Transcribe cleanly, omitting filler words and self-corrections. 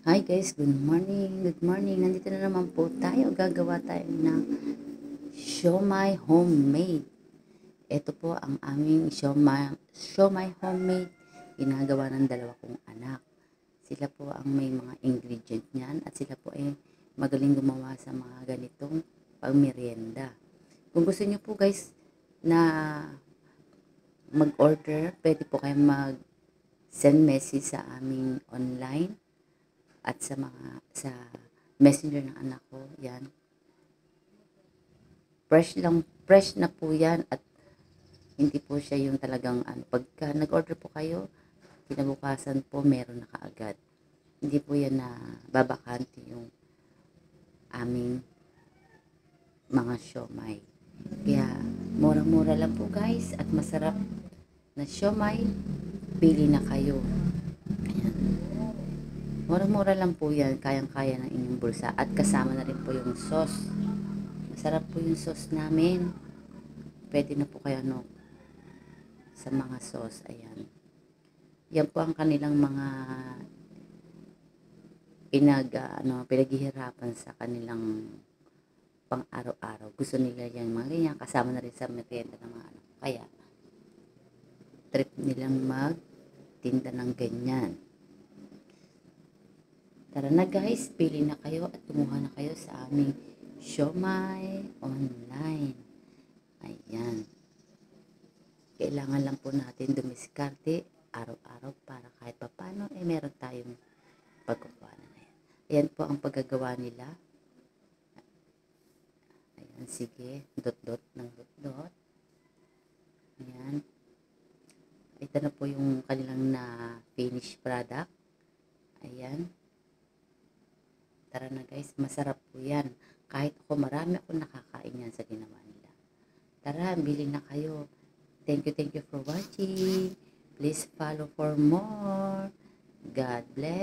Hi guys, good morning. Good morning. Nandito na naman po tayo. Gagawa tayo ng siomai homemade. Ito po ang aming siomai homemade. Ginagawa ng dalawa kong anak. Sila po ang may mga ingredient niyan at sila po ay magaling gumawa sa mga ganitong pangmerienda. Kung gusto niyo po guys na mag-order, pwede po kayo mag-send message sa aming online at sa messenger ng anak ko. Yan, fresh na po yan at hindi po siya yung talagang pagka nag-order po kayo, kinabukasan po meron na kaagad. Hindi po yan na babakante yung aming mga siomai. Kaya murang-mura lang po guys at masarap na siomai. Pili na kayo. Ayan. Mura-mura lang po yan, kayang-kaya ng inyong bulsa at kasama na rin po yung sauce. Masarap po yung sauce namin. Pwede na po kayo sa mga sauce. Ayan. Yan po ang kanilang mga pinaghihirapan sa kanilang pang araw-araw. Gusto nila yan, mga ganyan, kasama na rin sa merienda ng mga anak. Kaya, trip nilang magtinda ng ganyan. Tara na guys, pili na kayo at kumuha na kayo sa aming siomai online. Ayan. Kailangan lang po natin dumiskarte araw-araw para kahit papano meron tayong pagkukuha na yan. Ayan po ang paggagawa nila. Ayan, sige. Dot-dot ng dot-dot. Ayan. Ito na po yung kanilang na finished product. Ayan. Tara na guys, masarap po yan. Kahit ako, marami ako nakakain yan sa ginawa nila. Tara, bili na kayo. Thank you for watching. Please follow for more. God bless.